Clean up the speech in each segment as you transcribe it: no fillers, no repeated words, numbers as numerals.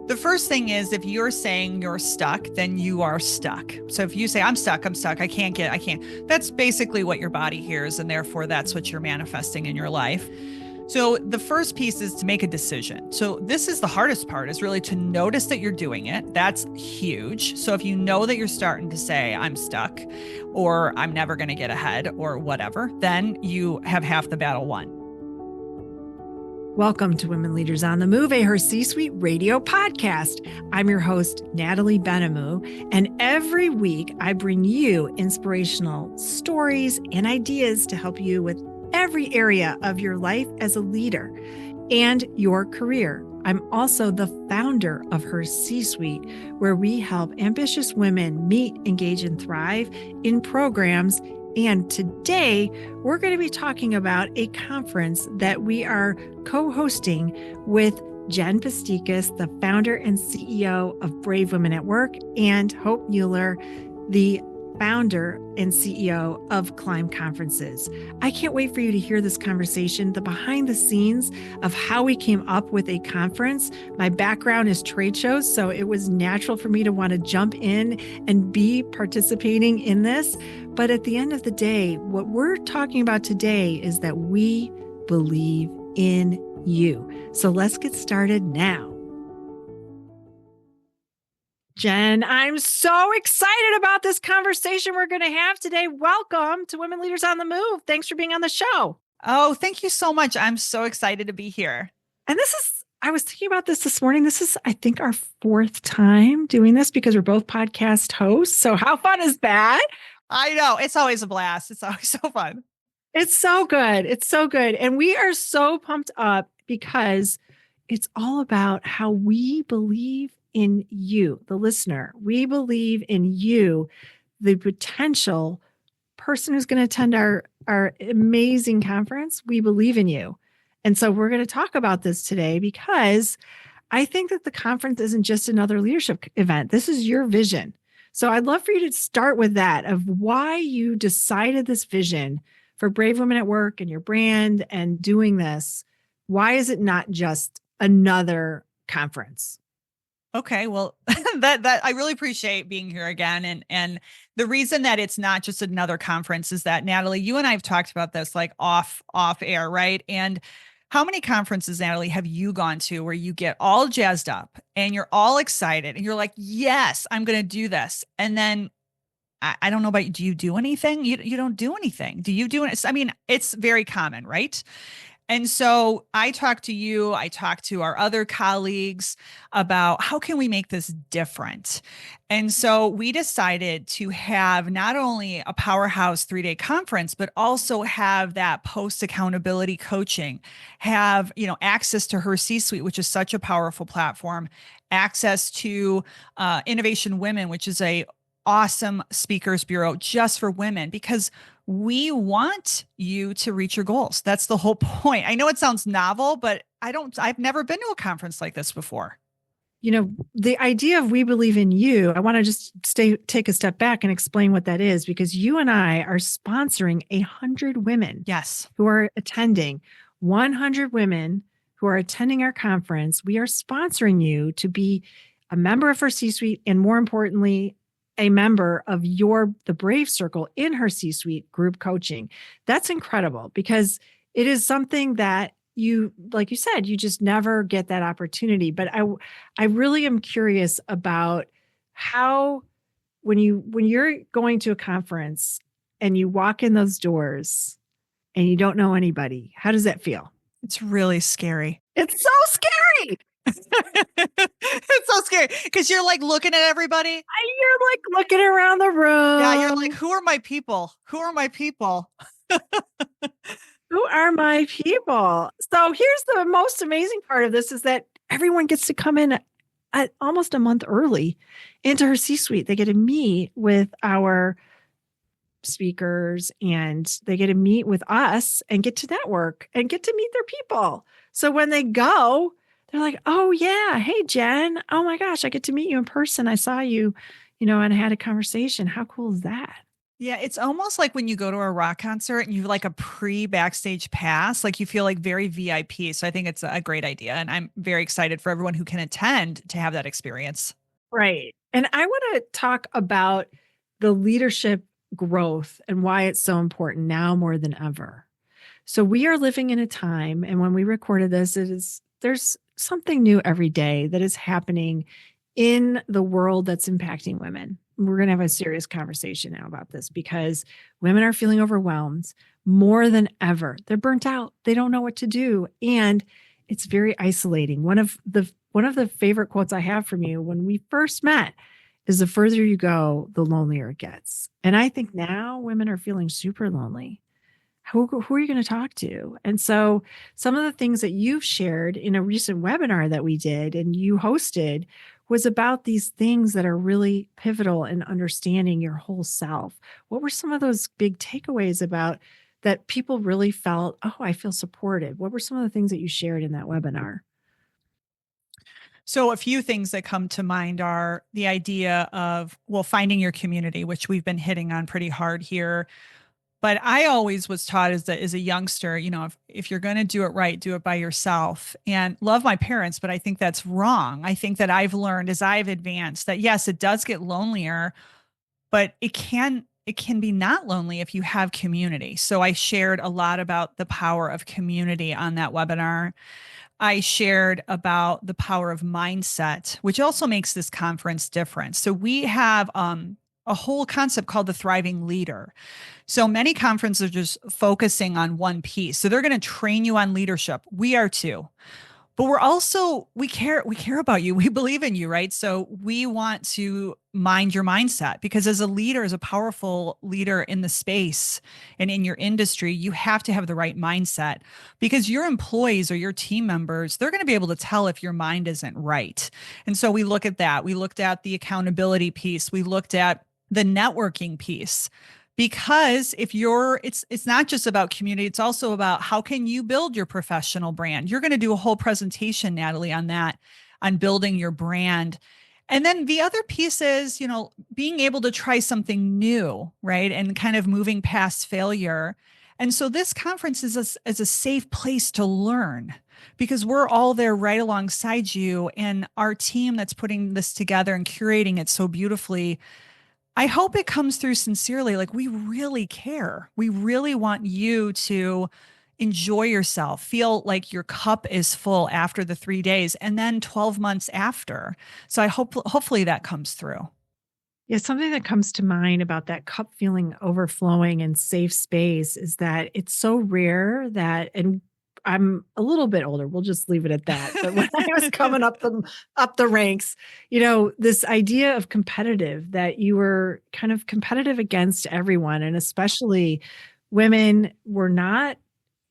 The first thing is if you're saying you're stuck, then you are stuck. So if you say, I'm stuck, I can't, that's basically what your body hears. And therefore that's what you're manifesting in your life. So the first piece is to make a decision. So this is the hardest part, is really to notice that you're doing it. That's huge. So if you know that you're starting to say, I'm stuck, or I'm never going to get ahead, or whatever, then you have half the battle won. Welcome to Women Leaders on the Move, a Her C-Suite radio podcast. I'm your host, Natalie Benamou, and every week I bring you inspirational stories and ideas to help you with every area of your life as a leader and your career. I'm also the founder of Her C-Suite, where we help ambitious women meet, engage, and thrive in programs. And today, we're going to be talking about a conference that we are co-hosting with Jen Pestikas, the founder and CEO of Brave Women at Work, and Hope Mueller, the founder and CEO of Climb Conferences. I can't wait for you to hear this conversation, the behind the scenes of how we came up with a conference. My background is trade shows, so it was natural for me to want to jump in and be participating in this. But at the end of the day, what we're talking about today is that we believe in you. So let's get started now. Jen, I'm so excited about this conversation we're going to have today. Welcome to Women Leaders on the Move. Thanks for being on the show. Oh, thank you so much. I'm so excited to be here. And I was thinking about this morning. This is, I think, our fourth time doing this because we're both podcast hosts. So how fun is that? I know. It's always a blast. It's always so fun. It's so good. It's so good. And we are so pumped up because it's all about how we believe in you, the listener. We believe in you, the potential person who's going to attend our amazing conference. We believe in you. And so we're going to talk about this today because I think that the conference isn't just another leadership event. This is your vision. So I'd love for you to start with that, of why you decided this vision for Brave Women at Work and your brand and doing this. Why is it not just another conference? Okay, well, that I really appreciate being here again. And the reason that it's not just another conference is that, Natalie, you and I have talked about this like off air, right? And how many conferences, Natalie, have you gone to where you get all jazzed up and you're all excited and you're like, yes, I'm going to do this. And then I don't know about you. Do you do anything? You don't do anything. Do you do it? I mean, it's very common, right? And so I talked to our other colleagues about how can we make this different? And so we decided to have not only a powerhouse 3-day conference, but also have that post accountability coaching, have, access to Her C-Suite, which is such a powerful platform, access to Innovation Women, which is a awesome speakers bureau just for women, because we want you to reach your goals. That's the whole point. I know it sounds novel, but I've never been to a conference like this before. The idea of we believe in you, I want to just take a step back and explain what that is, because you and I are sponsoring 100 women. Yes. Who are attending, 100 women who are attending our conference. We are sponsoring you to be a member of Her C-Suite, and more importantly, a member of the Brave Circle in Her C-Suite group coaching. That's incredible, because it is something that like you said, you just never get that opportunity. But I really am curious about how, when you're going to a conference and you walk in those doors and you don't know anybody, how does that feel? It's really scary. It's so scary. It's so scary because you're like looking at everybody. You're like looking around the room. Yeah, you're like, who are my people? Who are my people? Who are my people? So here's the most amazing part of this, is that everyone gets to come in at almost a month early into Her C-Suite. They get to meet with our speakers and they get to meet with us and get to network and get to meet their people. So when they go, they're like, oh yeah, hey Jen, oh my gosh, I get to meet you in person. I saw you, and I had a conversation. How cool is that? Yeah, it's almost like when you go to a rock concert and you like a pre-backstage pass, like you feel like very VIP. So I think it's a great idea. And I'm very excited for everyone who can attend to have that experience. Right. And I want to talk about the leadership growth and why it's so important now more than ever. So we are living in a time, and when we recorded this, there's something new every day that is happening in the world that's impacting women. We're going to have a serious conversation now about this because women are feeling overwhelmed more than ever. They're burnt out. They don't know what to do, and it's very isolating. One of the favorite quotes I have from you when we first met is the further you go, the lonelier it gets. And I think now women are feeling super lonely. Who are you going to talk to? And so some of the things that you've shared in a recent webinar that we did and you hosted was about these things that are really pivotal in understanding your whole self. What were some of those big takeaways about that people really felt, oh, I feel supported? What were some of the things that you shared in that webinar? So a few things that come to mind are the idea of, well, finding your community, which we've been hitting on pretty hard here. But I always was taught as a youngster, if you're going to do it right, do it by yourself. And love my parents, but I think that's wrong. I think that I've learned as I've advanced that yes, it does get lonelier, but it can be not lonely if you have community. So I shared a lot about the power of community on that webinar. I shared about the power of mindset, which also makes this conference different. So we have a whole concept called the thriving leader. So many conferences are just focusing on one piece. So they're going to train you on leadership. We are too. But we care about you. We believe in you, right? So we want to mind your mindset because as a leader, as a powerful leader in the space and in your industry, you have to have the right mindset because your employees or your team members, they're going to be able to tell if your mind isn't right. And so we look at that. We looked at the accountability piece. We looked at the networking piece because if you're it's not just about community, it's also about how can you build your professional brand. You're going to do a whole presentation, Natalie, on that, on building your brand. And then the other piece is, being able to try something new, right? And kind of moving past failure. And so this conference is a safe place to learn because we're all there right alongside you. And our team that's putting this together and curating it so beautifully, I hope it comes through sincerely. Like we really care. We really want you to enjoy yourself, feel like your cup is full after the 3 days and then 12 months after. So I hopefully that comes through. Yeah, something that comes to mind about that cup feeling overflowing and safe space is that it's so rare that, and I'm a little bit older, we'll just leave it at that. But when I was coming up the ranks, this idea of competitive, that you were kind of competitive against everyone, and especially women were not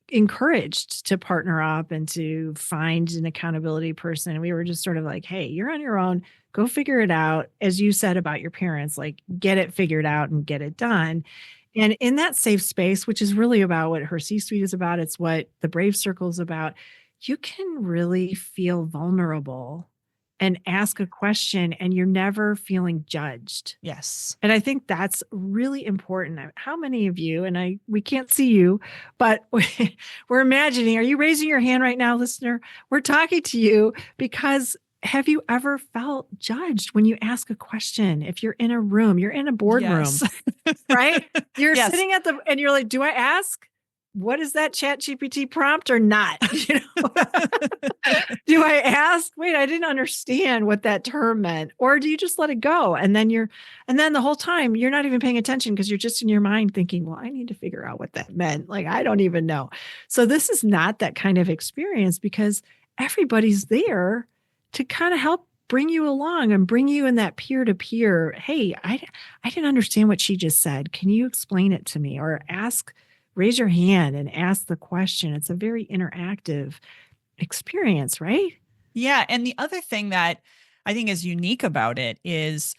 encouraged to partner up and to find an accountability person. We were just sort of like, hey, you're on your own, go figure it out. As you said about your parents, like get it figured out and get it done. And in that safe space, which is really about what her C-suite is about, it's what the Brave Circle is about, you can really feel vulnerable and ask a question and you're never feeling judged. Yes. And I think that's really important. How many of you, and we can't see you, but we're imagining, are you raising your hand right now, listener? We're talking to you because have you ever felt judged when you ask a question? If you're in a room, you're in a boardroom, Yes. right? You're Yes. sitting and you're like, do I ask? What is that Chat GPT prompt or not? Do I ask? Wait, I didn't understand what that term meant. Or do you just let it go? And then the whole time you're not even paying attention because you're just in your mind thinking, well, I need to figure out what that meant. Like, I don't even know. So this is not that kind of experience because everybody's there to kind of help bring you along and bring you in that peer-to-peer. Hey, I didn't understand what she just said. Can you explain it to me? Or raise your hand and ask the question. It's a very interactive experience, right? Yeah. And the other thing that I think is unique about it is,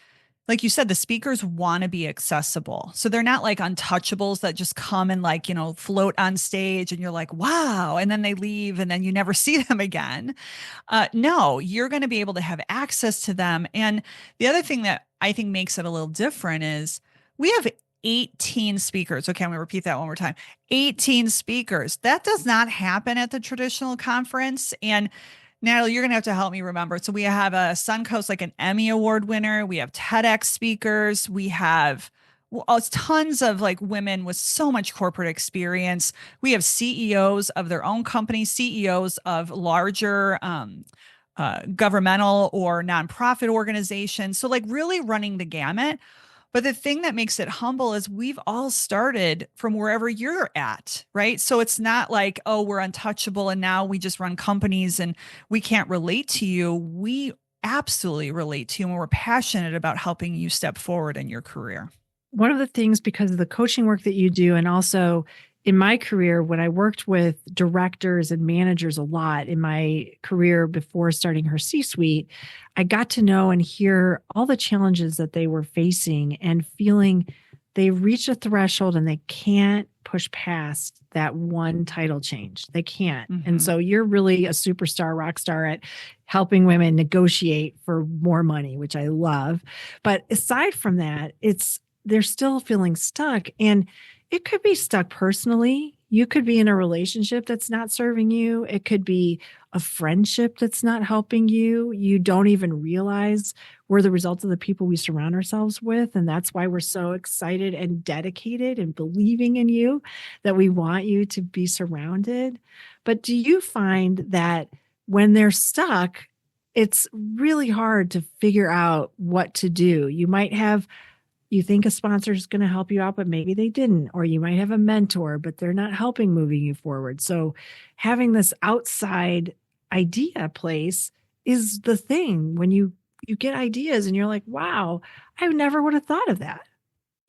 like you said, the speakers want to be accessible. So they're not like untouchables that just come and float on stage and you're like, wow. And then they leave and then you never see them again. No, you're going to be able to have access to them. And the other thing that I think makes it a little different is we have 18 speakers. Okay, I'm going to repeat that one more time. 18 speakers. That does not happen at the traditional conference. And Natalie, you're going to have to help me remember. So we have a Suncoast, like an Emmy Award winner. We have TEDx speakers. We have tons of like women with so much corporate experience. We have CEOs of their own companies, CEOs of larger governmental or nonprofit organizations. So like really running the gamut. But the thing that makes it humble is we've all started from wherever you're at, right? So it's not like, oh, we're untouchable and now we just run companies and we can't relate to you. We absolutely relate to you and we're passionate about helping you step forward in your career. One of the things, because of the coaching work that you do, and also in my career, when I worked with directors and managers a lot in my career before starting her C-suite, I got to know and hear all the challenges that they were facing and feeling they reach a threshold and they can't push past that one title change. They can't. Mm-hmm. And so you're really a superstar, rock star at helping women negotiate for more money, which I love. But aside from that, they're still feeling stuck. And it could be stuck personally. You could be in a relationship that's not serving you. It could be a friendship that's not helping you. You don't even realize we're the result of the people we surround ourselves with. And that's why we're so excited and dedicated and believing in you, that we want you to be surrounded. But do you find that when they're stuck, it's really hard to figure out what to do? You think a sponsor is going to help you out, but maybe they didn't. Or you might have a mentor, but they're not helping moving you forward. So having this outside idea place is the thing when you get ideas and you're like, wow, I never would have thought of that.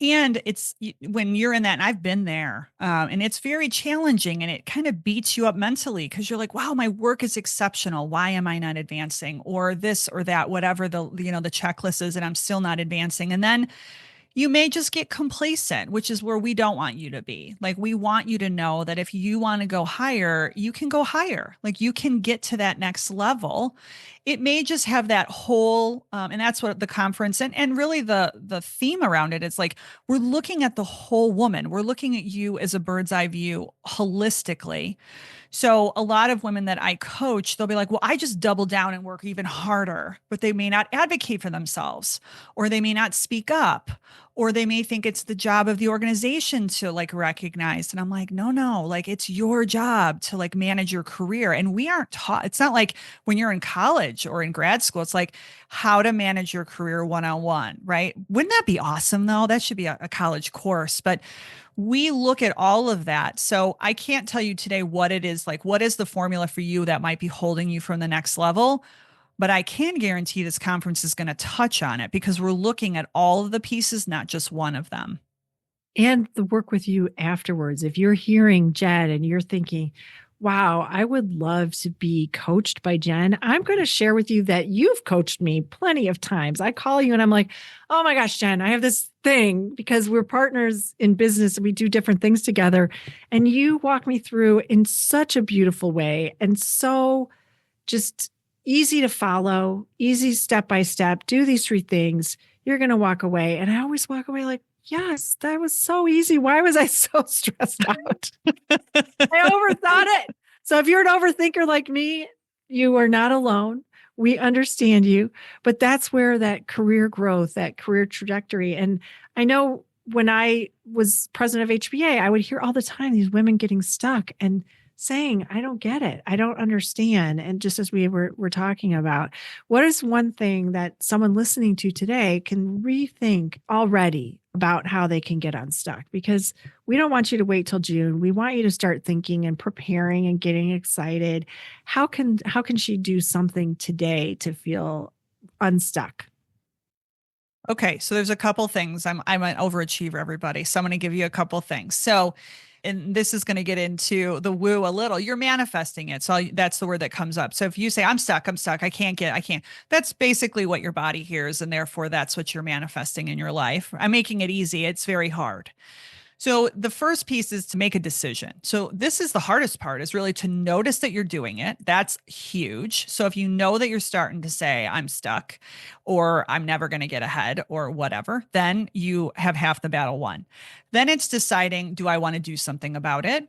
And it's when you're in that, and I've been there, and it's very challenging and it kind of beats you up mentally because you're like, wow, my work is exceptional. Why am I not advancing? Or this or that, whatever the checklist is, and I'm still not advancing. And then you may just get complacent, which is where we don't want you to be. Like, we want you to know that if you want to go higher, you can go higher. Like, you can get to that next level. It may just have that whole, and that's what the conference and really the theme around it is like, we're looking at the whole woman. We're looking at you as a bird's eye view holistically. So a lot of women that I coach, they'll be like, well, I just double down and work even harder, but they may not advocate for themselves, or they may not speak up, or they may think it's the job of the organization to like recognize. And I'm like, no, like it's your job to like manage your career. And we aren't taught, it's not like when you're in college or in grad school, it's like how to manage your career one-on-one, right? Wouldn't that be awesome though? That should be a college course, but we look at all of that. So I can't tell you today what it is like, what is the formula for you that might be holding you from the next level? But I can guarantee this conference is going to touch on it because we're looking at all of the pieces, not just one of them. And the work with you afterwards. If you're hearing Jen and you're thinking, wow, I would love to be coached by Jen, I'm going to share with you that you've coached me plenty of times. I call you and I'm like, oh my gosh, Jen, I have this thing because we're partners in business and we do different things together. And you walk me through in such a beautiful way and so just easy to follow, easy step by step. Do these 3 things. You're going to walk away. And I always walk away like, yes, that was so easy. Why was I so stressed out? I overthought it. So if you're an overthinker like me, you are not alone. We understand you, but that's where that career growth, that career trajectory. And I know when I was president of HBA, I would hear all the time these women getting stuck and saying, I don't get it. I don't understand. And just as we were talking about, what is one thing that someone listening to today can rethink already about how they can get unstuck? Because we don't want you to wait till June. We want you to start thinking and preparing and getting excited. How can she do something today to feel unstuck? Okay, so there's a couple things. I'm an overachiever, everybody. So I'm going to give you a couple things. So, and this is going to get into the woo a little. You're manifesting it. So that's the word that comes up. So if you say, I'm stuck, I can't, that's basically what your body hears. And therefore that's what you're manifesting in your life. I'm making it easy. It's very hard. So the first piece is to make a decision. So this is the hardest part, is really to notice that you're doing it. That's huge. So if you know that you're starting to say, I'm stuck, or I'm never going to get ahead, or whatever, then you have half the battle won. Then it's deciding, do I want to do something about it?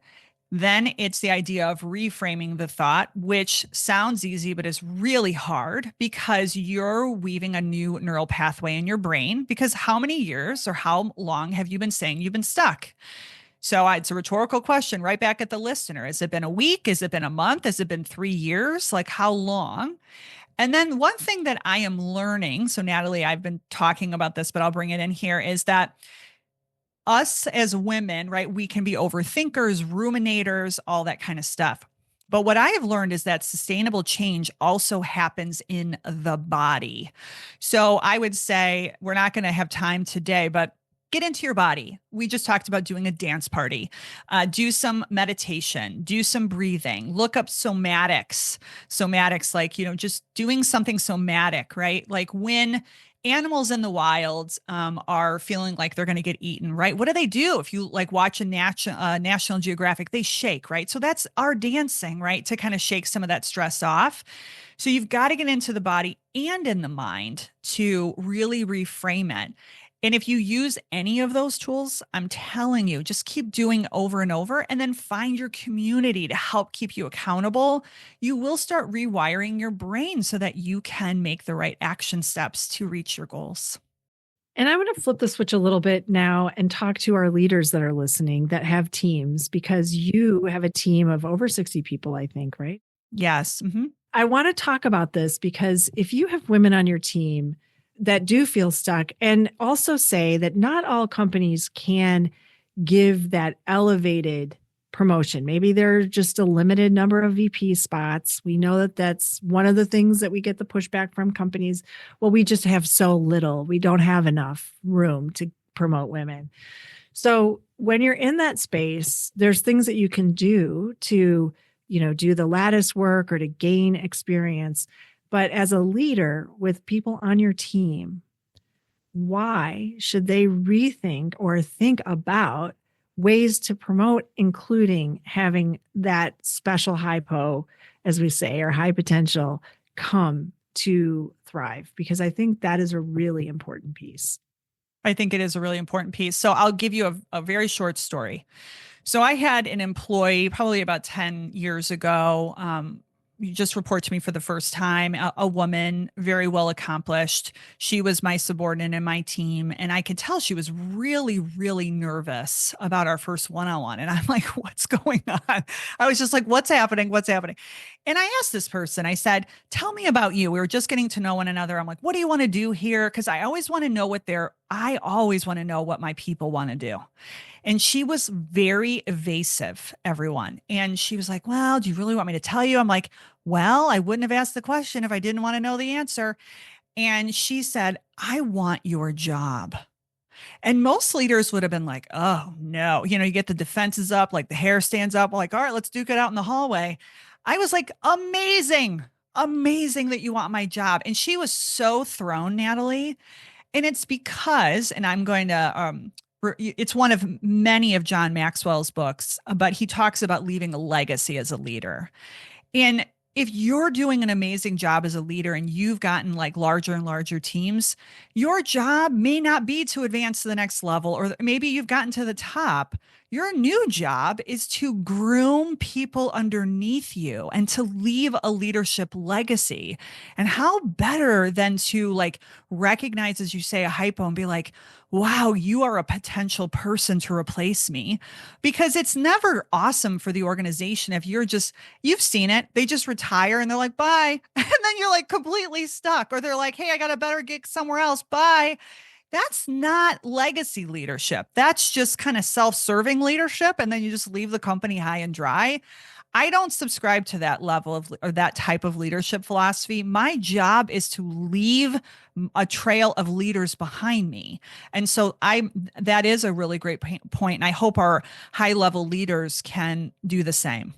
Then it's the idea of reframing the thought, which sounds easy, but is really hard because you're weaving a new neural pathway in your brain. Because how many years or how long have you been saying you've been stuck? So it's a rhetorical question right back at the listener. Has it been a week? Has it been a month? Has it been 3 years? Like, how long? And then one thing that I am learning, so Natalie, I've been talking about this, but I'll bring it in here, is that us as women, right, we can be overthinkers, ruminators, all that kind of stuff. But what I have learned is that sustainable change also happens in the body. So I would say, we're not going to have time today, but get into your body. We just talked about doing a dance party. Do some meditation, do some breathing, look up somatics. Somatics, like, just doing something somatic, right? Like when animals in the wilds are feeling like they're going to get eaten, right? What do? If you like watch a National Geographic, they shake, right? So that's our dancing, right? To kind of shake some of that stress off. So you've got to get into the body and in the mind to really reframe it. And if you use any of those tools, I'm telling you, just keep doing over and over, and then find your community to help keep you accountable. You will start rewiring your brain so that you can make the right action steps to reach your goals. And I want to flip the switch a little bit now and talk to our leaders that are listening that have teams, because you have a team of over 60 people, I think, right? Yes. Mm-hmm. I want to talk about this because if you have women on your team that do feel stuck, and also say that not all companies can give that elevated promotion. Maybe there are just a limited number of VP spots. We know that that's one of the things that we get the pushback from companies. Well, we just have so little. We don't have enough room to promote women. So when you're in that space, there's things that you can do to, do the lattice work or to gain experience. But as a leader with people on your team, why should they rethink or think about ways to promote, including having that special hypo, as we say, or high potential come to thrive? Because I think that is a really important piece. I think it is a really important piece. So I'll give you a very short story. So I had an employee probably about 10 years ago. You just report to me for the first time, a woman, very well accomplished. She was my subordinate in my team. And I could tell she was really, really nervous about our first one-on-one. And I'm like, what's going on? I was just like, what's happening? What's happening? And I asked this person, I said, tell me about you. We were just getting to know one another. I'm like, what do you want to do here? Because I always want to know I always want to know what my people want to do. And she was very evasive, everyone. And she was like, well, do you really want me to tell you? I'm like, well, I wouldn't have asked the question if I didn't want to know the answer. And she said, I want your job. And most leaders would have been like, oh, no. You get the defenses up, like the hair stands up, like, all right, let's duke it out in the hallway. I was like, amazing, amazing that you want my job. And she was so thrown, Natalie. And it's because, and I'm going to, it's one of many of John Maxwell's books, but he talks about leaving a legacy as a leader. And if you're doing an amazing job as a leader and you've gotten like larger and larger teams, your job may not be to advance to the next level, or maybe you've gotten to the top. Your new job is to groom people underneath you and to leave a leadership legacy. And how better than to like recognize, as you say, a hypo and be like, wow, you are a potential person to replace me. Because it's never awesome for the organization if you've seen it, they just retire and they're like, bye. And then you're like completely stuck, or they're like, hey, I got a better gig somewhere else. Bye. That's not legacy leadership. That's just kind of self-serving leadership. And then you just leave the company high and dry. I don't subscribe to that level of, or that type of leadership philosophy. My job is to leave a trail of leaders behind me. And so that is a really great point. And I hope our high level leaders can do the same.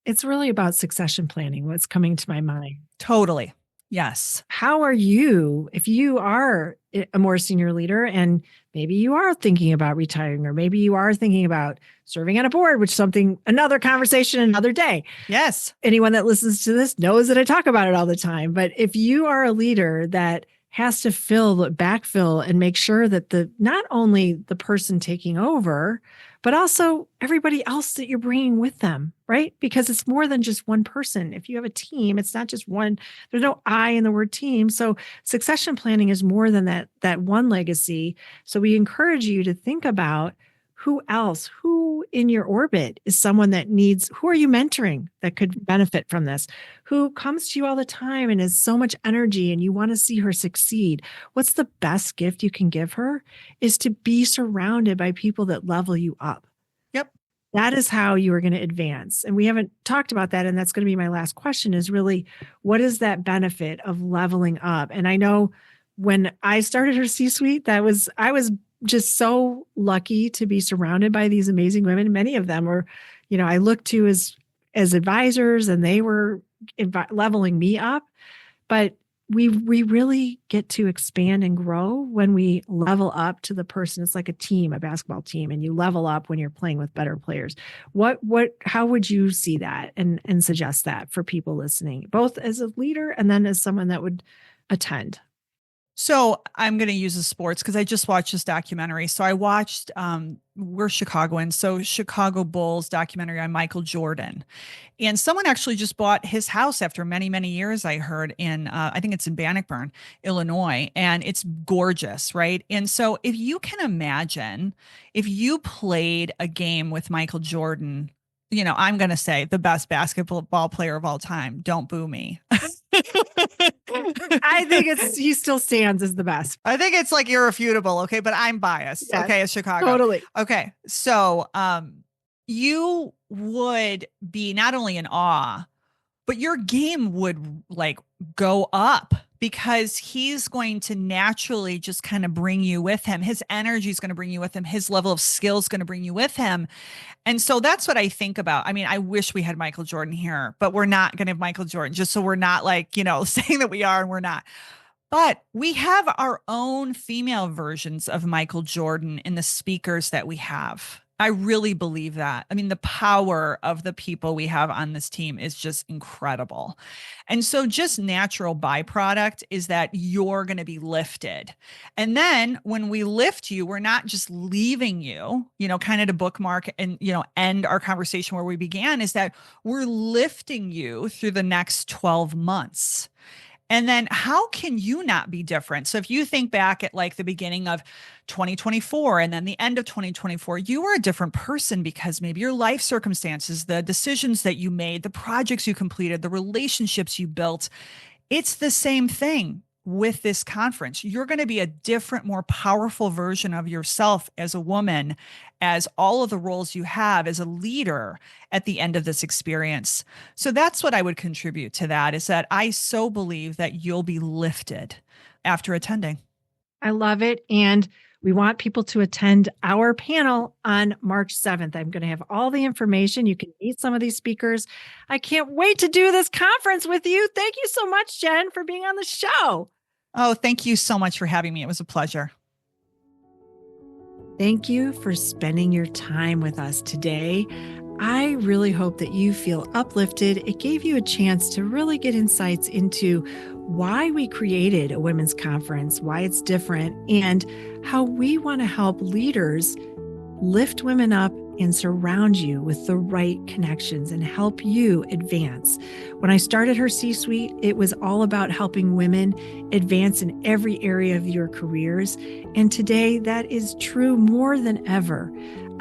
It's really about succession planning, what's coming to my mind. Totally. Yes. How are you, if you are a more senior leader and maybe you are thinking about retiring, or maybe you are thinking about serving on a board, which is another conversation, another day. Yes. Anyone that listens to this knows that I talk about it all the time. But if you are a leader that has to backfill and make sure that not only the person taking over, but also everybody else that you're bringing with them, right? Because it's more than just one person. If you have a team, it's not just one, there's no I in the word team. So succession planning is more than that one legacy. So we encourage you to think about who in your orbit is someone who are you mentoring that could benefit from this? Who comes to you all the time and has so much energy and you want to see her succeed? What's the best gift you can give her is to be surrounded by people that level you up. Yep. That is how you are going to advance. And we haven't talked about that. And that's going to be my last question, is really, what is that benefit of leveling up? And I know when I started her C-suite, I was just so lucky to be surrounded by these amazing women. Many of them were, I looked to as advisors, and they were leveling me up. But we really get to expand and grow when we level up to the person. It's like a basketball team, and you level up when you're playing with better players. How would you see that and suggest that for people listening, both as a leader and then as someone that would attend? So I'm going to use the sports because I just watched this documentary. So I watched, we're Chicagoans, so Chicago Bulls documentary on Michael Jordan. And someone actually just bought his house after many, many years, I heard, I think it's in Bannockburn, Illinois, and it's gorgeous, right? And so if you can imagine, if you played a game with Michael Jordan, I'm going to say the best basketball player of all time. Don't boo me. I think he still stands as the best. I think it's like irrefutable. Okay. But I'm biased. Yes, okay. As Chicago. Totally. Okay. So, you would be not only in awe, but your game would like go up because he's going to naturally just kind of bring you with him. His energy is going to bring you with him. His level of skill is going to bring you with him. And so that's what I think about. I mean, I wish we had Michael Jordan here, but we're not going to have Michael Jordan, just so we're not like, saying that we are and we're not. But we have our own female versions of Michael Jordan in the speakers that we have. I really believe that. I mean, the power of the people we have on this team is just incredible. And so just natural byproduct is that you're going to be lifted. And then when we lift you, we're not just leaving you, kind of to bookmark and, end our conversation where we began, is that we're lifting you through the next 12 months. And then how can you not be different? So if you think back at like the beginning of 2024 and then the end of 2024, you were a different person because maybe your life circumstances, the decisions that you made, the projects you completed, the relationships you built, it's the same thing with this conference. You're going to be a different, more powerful version of yourself as a woman, as all of the roles you have as a leader at the end of this experience. So that's what I would contribute to that, is that I so believe that you'll be lifted after attending. I love it. And we want people to attend our panel on March 7th. I'm going to have all the information. You can meet some of these speakers. I can't wait to do this conference with you. Thank you so much, Jen, for being on the show. Oh, thank you so much for having me. It was a pleasure. Thank you for spending your time with us today. I really hope that you feel uplifted. It gave you a chance to really get insights into why we created a women's conference, why it's different, and how we want to help leaders lift women up and surround you with the right connections and help you advance. When I started her C-suite, it was all about helping women advance in every area of your careers. And today that is true more than ever.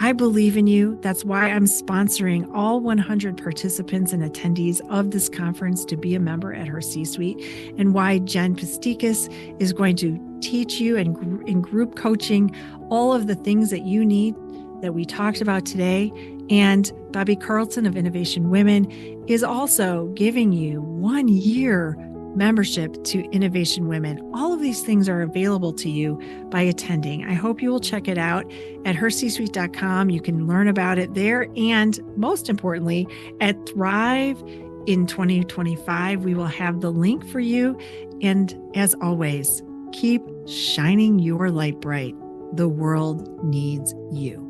I believe in you. That's why I'm sponsoring all 100 participants and attendees of this conference to be a member at her C-suite, and why Jen Pestikas is going to teach you in group coaching all of the things that you need that we talked about today. And Bobby Carlton of Innovation Women is also giving you 1 year membership to Innovation Women. All of these things are available to you by attending. I hope you will check it out at hercsuite.com. You can learn about it there. And most importantly, at Thrive in 2025. We will have the link for you. And as always, keep shining your light bright. The world needs you.